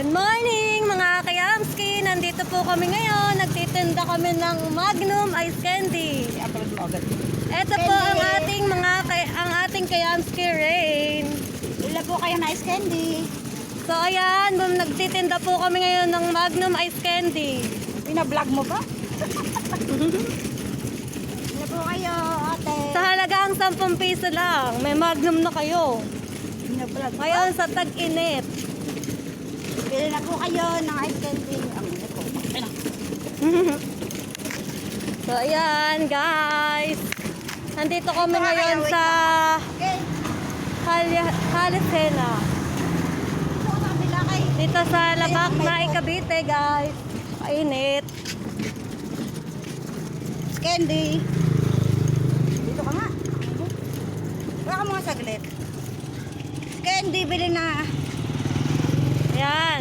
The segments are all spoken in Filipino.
Good morning mga kayamski! Nandito po kami ngayon. Nagtitinda kami ng Magnum Ice Candy. Ito po ang ating kayamski Rain. Ila po kayo na ice candy. So ayan, nagtitinda po kami ngayon ng Magnum Ice Candy. Pina-vlog mo ba? Ila po kayo, ate. Sa halagang 10 piso lang, may Magnum na kayo. Pina-vlog mo. Ngayon sa tag-init. Bili na po kayo ng ice candy. Ang ina po. Ay na. So ayan guys. Nandito kami ngayon sa Okay. Halicena. Ito ka bila kay. Dito sa Labak na Cavite guys. Kainit. Ice candy. Dito ka nga. Wala ka mga saglit. Ice candy, bili na. Ayan.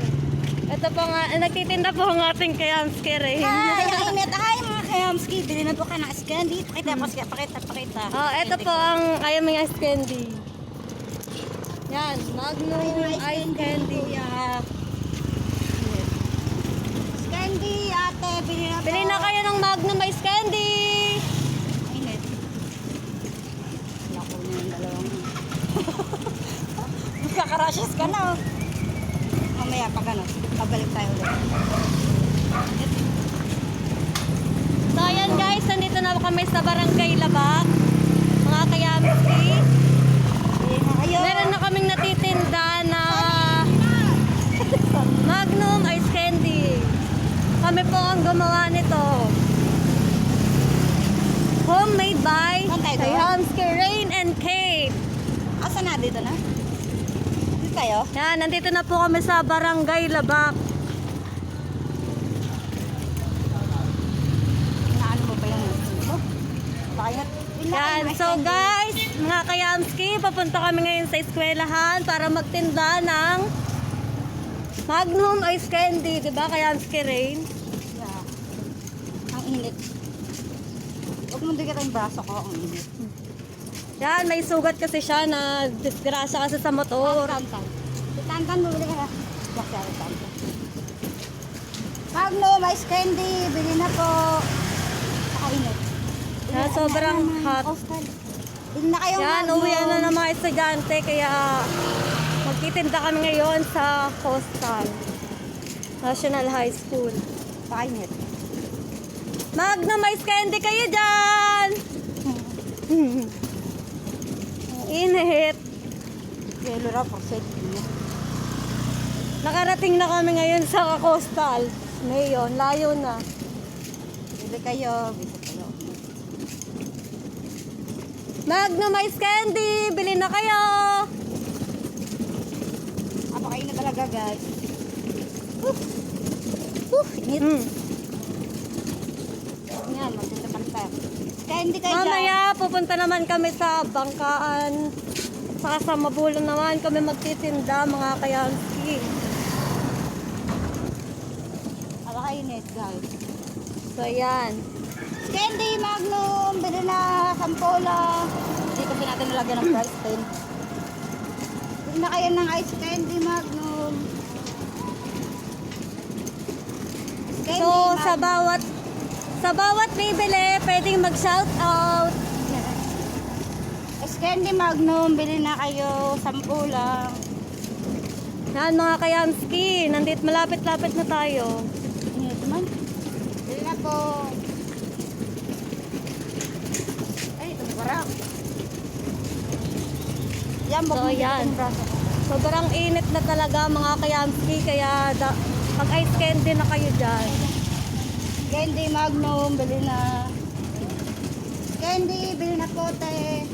Ito po nga, nagtitinda po ang ating kayamski Rain. Ay, ang init. Ay, mga kayamski, bili na po ka ng ice candy. Pakita. Oh, ito po ang ayaming ice candy. Yan, Magnum Ice Candy. Yeah. Ice candy, ate, bili na po. Bili na kayo ng Magnum Ice Candy. Init. Naku na yung dalawang. Magkakarashes ka na. Mamaya pag ano, pabalik tayo ulit. So ayan guys, nandito na kami sa Barangay Labak. Mga kayamski. Bili na kayo. Meron na kaming natitinda na Magnum Ice Candy. Kami po ang gumawa nito. Homemade by Saan tayo? Kayamski Rain and Kate. Asa na? Dito na? Dito tayo? Yan, nandito na po kami sa Barangay Labak. Inaano mo ba yung mo? Bakit? Yan, so guys, mga kayamski, papunta kami ngayon sa eskwelahan para magtinda ng Magnum Ice Candy, di ba Kayamski Rain? Yeah. Ang init. Huwag mo dikit yung braso ko. Ang init. Yan, may sugat kasi siya na disgrasya kasi sa motor. Tantan mo, bili ka na. Tantan. Magnum, ice candy, bili na po. Nakainit. Yan, sobrang hot. Bili na kayo Yan, Magnum. uwian na ng mga estudyante kaya magtitinda kami ngayon sa Coastal National High School. Nakainit. Magnum Ice Candy kayo dyan! Init. Yelo ra, percent. Nakarating na kami ngayon sa Coastal. Ngayon, layo na. Bili kayo. Bili kayo. Magnum Ice Candy! Bili na kayo! Napakainit talaga, guys. Init. Yan, magtindapan tayo. Candy kayo dyan. Mamaya, pupunta naman kami sa Bangkaan. Saka sa Mabulon naman kami magtitinda, mga kayamski. Napakainit, guys. So, yan. Candy, Magnum, bili na, sampola. Hindi kasi natin nalagyan ng price tag. Bili na kayo ng ice candy, Magnum. Ice candy, So, sa Magnum. bawat bibili, pwedeng mag-shout out. Ice candy, Magnum, bili na kayo, sampola. Yan, mga kayamski. Nandito, malapit-lapit na tayo. Init man. Bili na po. Ay, ito parang. Yan, So, bumili yan. yung braso ko. Sobrang init na talaga, mga kayamski. Kaya, mag-ice candy na kayo dyan. Candy, Magnum, bili na. Candy, bili na po, te.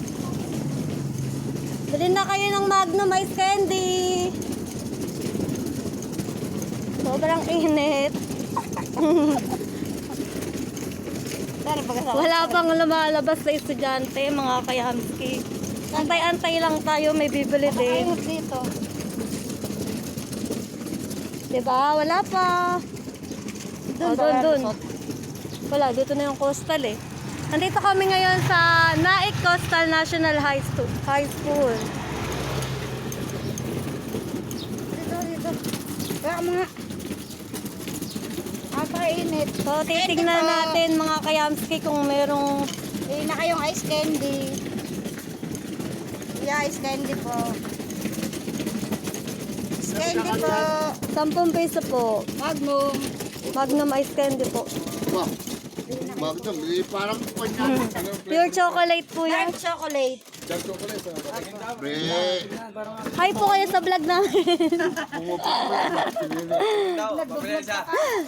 Bili na kayo ng Magnum Ice Candy. Sobrang init. Sorry, pagkasama. Wala pang lumalabas sa estudyante, mga kayamski. Antay-antay lang tayo, may bibili din. Ayos dito. Diba? Wala pa. Doon. Wala, dito na yung coastal eh. Nandito kami ngayon sa Naik Coastal National High School. Dito. Kaya mga. Napakainit. So, titignan natin mga kayamski kung merong Bili na kayong ice candy. Yeah, ice candy po. Ice candy po. 10 peso po. Magnum. Magnum ice candy po. Wow. Magnum, parang kanya. Pure chocolate po yan. Dark chocolate. Pre. Hi po kayo sa vlog namin.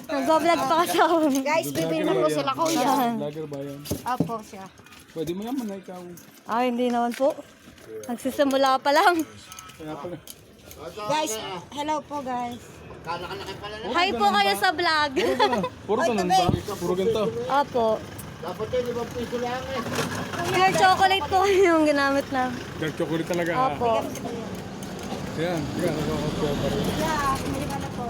Nag-vlog pa kasi ako. Guys, bibili na po sila kuya. Lager ba yan? Opo siya. Pwede mo naman na ikaw. Ay, hindi naman po. Nagsisimula pa lang. Kaya pala. Guys, hello po guys. Hi po kayo sa vlog. Puro ganun ba? Puro ganito. Opo. Dapat yun, 5 piso lang eh. Pure chocolate po yung ginamit na. Dark chocolate talaga. ah. Opo. Yan. Yan. Nagkakapya pa rin. Yeah, bumili ka na po.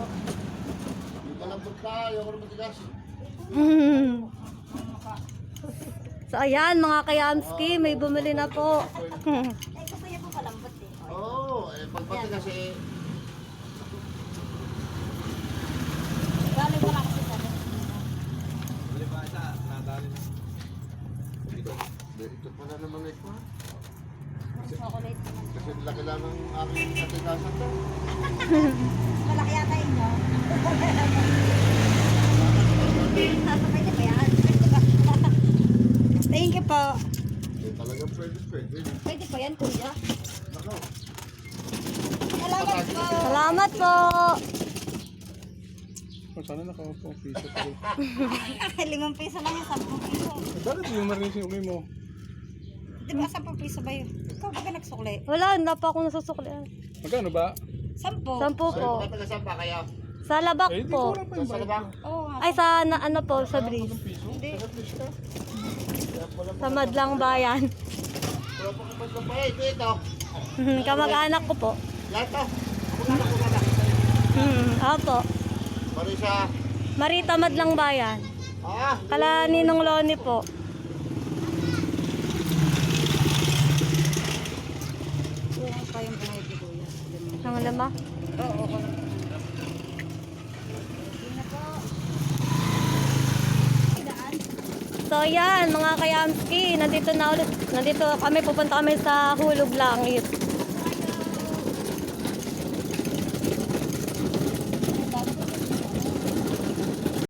Malambot tayo, ako na matigas. So ayan mga kayamski, may bumili na po. Ay, gusto niya po palambot eh. Oo, pag matigas eh. Galing wala kasi sa Ito pala naman eh. chocolate. Kasi laki lang ng aking atikasan to. Malaki yata inyo. Pwede ba yan? Thank you po. Talagang pwede. Pwede pa yan, kuya. Nako. Salamat po. Salamat po. Oh, sana nakaupo. Piso pa rin. 5 piso lang yung 10 piso. Bakit yung marinig yung uli mo? Di ba 10 piso ba yun? Ikaw ba ka nagsukli? Wala, hindi pa ako nasusuklian. Magkano ba? 10? 10 po. Mga taga-saan ba kayo? Sa labak Eh, di po. ko pa yung Sa bayad. labang? Oo nga. Ay, sa ano po, sa breeze. Hindi. Sa Madlang Bayan. Wala pa kapag babae dito. Kamag-anak ko po. Lahat to. Ako na lang. Opo. Marisa. Marita Madlang Bayan. Ah, Kala Ninong Loni po. Kulang pa yung buhay ko, kuya. Ang lama. Oo, kulang. So yan, mga kayamski, nandito na ulit. Nandito kami, pupunta kami sa Hulog Langit.